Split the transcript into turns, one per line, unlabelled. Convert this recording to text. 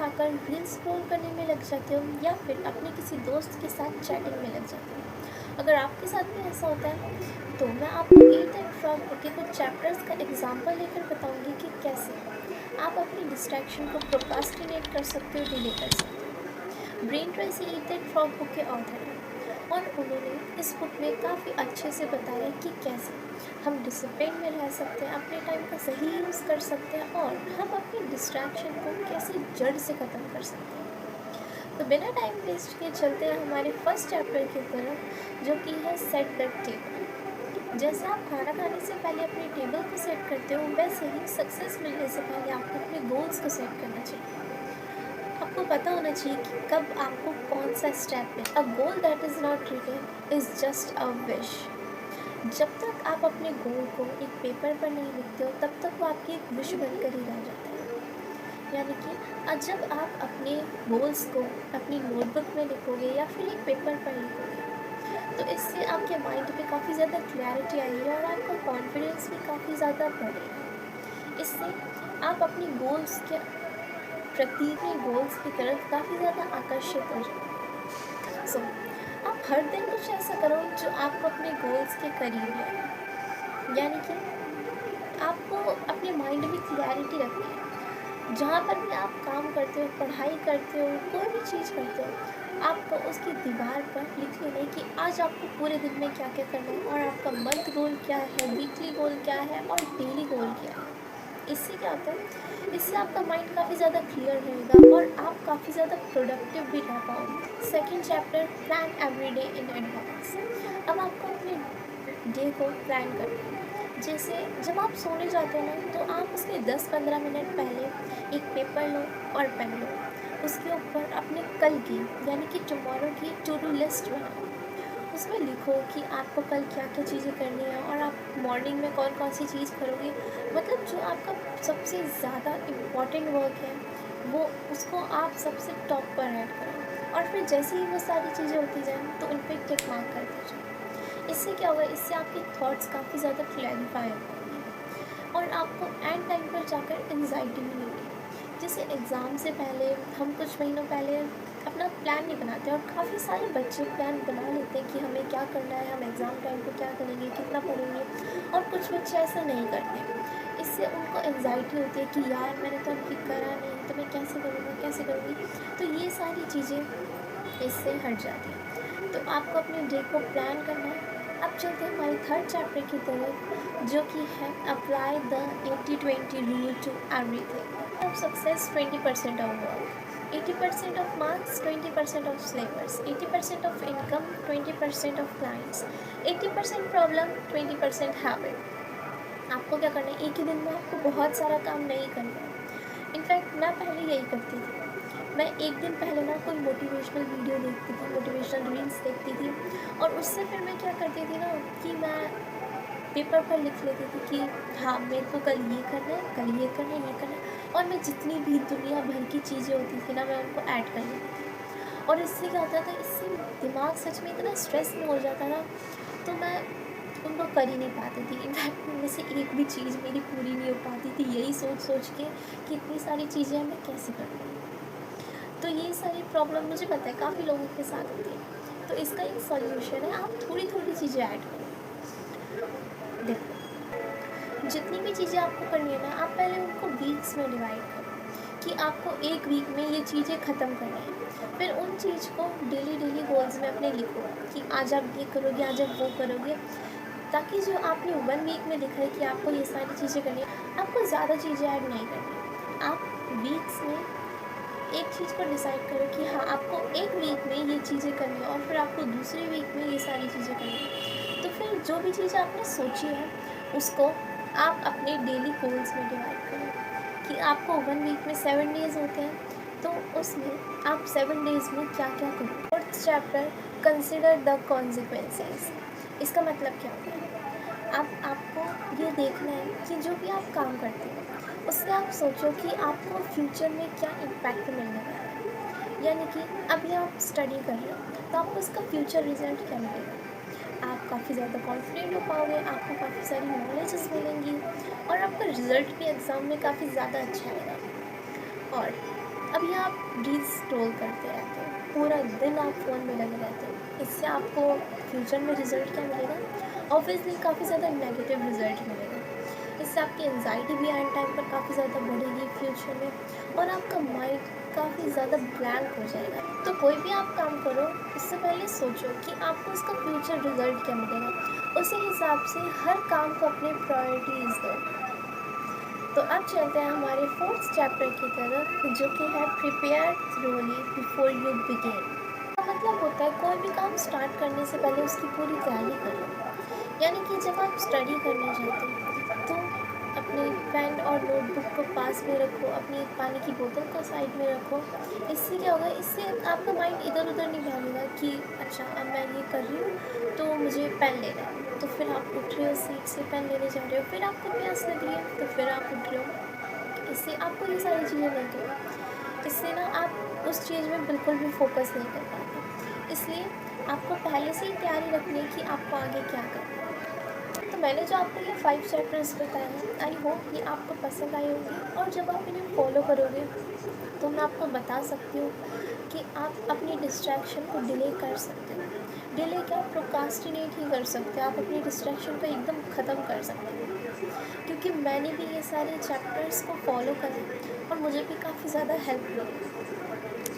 उठाकर reel scroll करने में लग जाते हो या फिर अपने किसी दोस्त के साथ चैटिंग में लग जाते हो। अगर आपके साथ भी ऐसा होता है तो मैं आपको ईट एंड फ्रॉग बुक के कुछ चैप्टर्स का एग्जाम्पल लेकर बताऊंगी कि कैसे आप अपनी डिस्ट्रैक्शन को प्रोक्रास्टिनेट कर सकते हो, डिले कर सकते हो। Brain Tracy eat and frog book के ऑथर हैं और उन्होंने इस बुक में काफ़ी अच्छे से बताया कि कैसे हम डिसिप्लिन में रह सकते हैं, अपने टाइम का सही यूज़ कर सकते हैं और हम अपनी डिस्ट्रैक्शन को कैसे जड़ से ख़त्म कर सकते हैं। तो बिना टाइम वेस्ट किए चलते हैं हमारे फर्स्ट चैप्टर की तरफ, जो कि है सेट द टेबल। जैसे आप खाना खाने से पहले अपने टेबल को सेट करते हो, वैसे ही सक्सेस मिलने से पहले आपको अपने गोल्स को सेट करना चाहिए। आपको पता होना चाहिए कि कब आपको कौन सा स्टेप है। A goal that is not written is just a wish. जब तक आप अपने गोल को एक पेपर पर नहीं लिखते हो तब तक वो आपकी एक विश बनकर ही रह जाता है। यानी कि जब आप अपने गोल्स को अपनी नोटबुक में लिखोगे या फिर एक पेपर पर लिखोगे तो इससे आपके माइंड पे काफ़ी ज़्यादा क्लैरिटी आएगी और आपका कॉन्फिडेंस भी काफ़ी ज़्यादा बढ़ेगा। इससे आप अपनी गोल्स के प्रति, अपने गोल्स की तरफ काफ़ी ज़्यादा आकर्षित हो जाएंगे। सो आप हर दिन कुछ ऐसा करो जो आपको अपने गोल्स के करीब है। यानी कि आपको अपने माइंड में क्लैरिटी रखनी है। जहाँ पर भी आप काम करते हो, पढ़ाई करते हो, कोई भी चीज़ करते हो, आपको उसकी दीवार पर लिख लेना है कि आज आपको पूरे दिन में क्या क्या करना है और आपका मंथ गोल क्या है, वीकली गोल क्या है और डेली गोल क्या है। इससे क्या होता है, इससे आपका माइंड काफ़ी ज़्यादा क्लियर रहेगा और आप काफ़ी ज़्यादा प्रोडक्टिव भी रह पाओगे। Second chapter, plan every day in advance. अब आपको अपने डे को प्लान करना है। जैसे जब आप सोने जाते हो ना तो आप उसके 10-15 मिनट पहले एक पेपर लो और पेन लो, उसके ऊपर अपने कल की यानी कि टुमारो की टू डू लिस्ट बनाओ। उसमें लिखो कि आपको कल क्या क्या चीज़ें करनी है और आप मॉर्निंग में कौन कौन सी चीज़ करोगे। मतलब जो आपका सबसे ज़्यादा इम्पॉर्टेंट वर्क है वो उसको आप सबसे टॉप पर ऐड करो और फिर जैसे ही वो सारी चीज़ें होती जाएँ तो उन पर टिक मार्क कर दीजिए। इससे क्या होगा, इससे आपके थॉट्स काफ़ी ज़्यादा क्लैरिफाई होंगे और आपको एंड टाइम पर जाकर एंजाइटी नहीं होगी। जैसे एग्ज़ाम से पहले हम कुछ महीनों पहले अपना प्लान नहीं बनाते और काफ़ी सारे बच्चे प्लान बना लेते हैं कि हमें क्या करना है, हम एग्ज़ाम टाइम पे क्या करेंगे, कितना पढ़ेंगे, और कुछ बच्चे ऐसा नहीं करते। इससे उनको एंजाइटी होती है कि यार मैंने तो अभी करा नहीं तो मैं कैसे करूँगा, कैसे करूँगी। तो ये सारी चीज़ें इससे हट जाती हैं। तो आपको अपने डे को प्लान करना है। अब चलते हैं हमारे थर्ड चैप्टर की तरफ, जो कि है apply the 80-20 rule to everything. of success 20% of work, 80% of marks, 20% of syllabus, 80% of income, 20% of clients, 80% problem, 20% habit। आपको क्या करना है, एक ही दिन में आपको बहुत सारा काम नहीं करना है। इनफैक्ट मैं पहले यही करती थी। मैं एक दिन पहले ना कोई मोटिवेशनल वीडियो देखती थी, मोटिवेशनल रील्स देखती थी और उससे फिर मैं क्या करती थी ना कि मैं पेपर पर लिख लेती थी कि हाँ मेरे को कल ये करना है, कल ये करना है, ये करना है, और मैं जितनी भी दुनिया भर की चीज़ें होती थी ना मैं उनको ऐड कर लेती थी। और इससे क्या होता था, इससे दिमाग सच में इतना स्ट्रेस में हो जाता था तो मैं उनको कर ही नहीं पाती थी। इनफैक्ट उनमें से एक भी चीज़ मेरी पूरी नहीं हो पाती थी, यही सोच सोच के कि इतनी सारी चीज़ें मैं कैसे कर लूँ। तो ये सारी प्रॉब्लम मुझे पता है काफ़ी लोगों के साथ होती है। तो इसका एक सॉल्यूशन है, आप थोड़ी थोड़ी चीज़ें ऐड करो। देखो, जितनी भी चीज़ें आपको करनी है ना, आप पहले उनको वीक्स में डिवाइड करो कि आपको एक वीक में ये चीज़ें ख़त्म करनी है। फिर उन चीज़ को डेली डेली गोल्स में अपने लिखो कि आज आप ये करोगे, आज आप वो करोगे, ताकि जो आपने 1 वीक में लिखा है कि आपको ये सारी चीज़ें करनी है, आपको ज़्यादा चीज़ें ऐड नहीं करनी। आप वीक्स में एक चीज़ को डिसाइड करो कि हाँ आपको एक वीक में ये चीज़ें करनी है और फिर आपको दूसरे वीक में ये सारी चीज़ें करनी है। तो फिर जो भी चीज़ आपने सोची है उसको आप अपने डेली गोल्स में डिवाइड करो कि आपको 1 वीक में 7 डेज़ होते हैं तो उसमें आप 7 डेज़ में क्या क्या करो। Fourth chapter, consider the consequences. इसका मतलब क्या होता है, आपको ये देखना है कि जो भी आप काम करते हो उससे आप सोचो कि आपको फ्यूचर में क्या इम्पैक्ट मिलने वाला है। यानी कि अभी आप स्टडी कर रहे हो तो आपको इसका फ्यूचर रिजल्ट क्या मिलेगा। आप काफ़ी ज़्यादा कॉन्फिडेंट हो पाओगे, आपको काफ़ी सारी नॉलेजेस मिलेंगी और आपका रिज़ल्ट भी एग्ज़ाम में काफ़ी ज़्यादा अच्छा आएगा। और अभी आप रील्स स्क्रॉल करते रहते हो, पूरा दिन आप फ़ोन में लगे रहते हो, इससे आपको फ्यूचर में रिज़ल्ट क्या मिलेगा? ऑब्वियसली काफ़ी ज़्यादा नेगेटिव रिज़ल्ट मिलेगा। इससे आपकी एंजाइटी भी एंड टाइम पर काफ़ी ज़्यादा बढ़ेगी फ्यूचर में, और आपका माइंड काफ़ी ज़्यादा ब्लैंक हो जाएगा। तो कोई भी आप काम करो, उससे पहले सोचो कि आपको उसका फ्यूचर रिज़ल्ट क्या मिलेगा। उसी हिसाब से हर काम को अपने प्रायोरिटीज़ दो। तो अब चलते हैं हमारे फोर्थ चैप्टर की तरफ, जो कि है prepare thoroughly before you begin. का मतलब होता है कोई भी काम स्टार्ट करने से पहले उसकी पूरी तैयारी करो। यानी कि जब आप स्टडी करने जाते हो तो अपने पेन और नोटबुक को पास में रखो, अपनी एक पानी की बोतल को साइड में रखो। इससे क्या होगा, इससे आपका माइंड इधर उधर नहीं भागेगा कि अच्छा अब मैं ये कर रही हूँ तो मुझे पेन लेना है, तो फिर आप उठ रहे हो सीट से, पेन लेने जा रहे हो, फिर आपको प्यास लग रही है तो फिर आप उठ रहे हो। इससे आपको ये सारी चीज़ें नहीं करनी। इससे ना आप उस चीज़ में बिल्कुल भी फोकस नहीं कर पाते। इसलिए आपको पहले से ही तैयारी रखनी है कि आपको आगे क्या करना है। तो मैंने जो आपको ये 5 चैप्टर्स बताए हैं, आई होप ये आपको पसंद आए होंगे, और जब आप इन्हें फॉलो करोगे तो मैं आपको बता सकती हूँ कि आप अपनी डिस्ट्रैक्शन को डिले कर सकते हो। डिले क्या, प्रोकास्टिनेट ही कर सकते हो, आप अपनी डिस्ट्रैक्शन को एकदम ख़त्म कर सकते हो। क्योंकि मैंने भी ये सारे चैप्टर्स को फॉलो करा और मुझे भी काफ़ी ज़्यादा हेल्प मिली।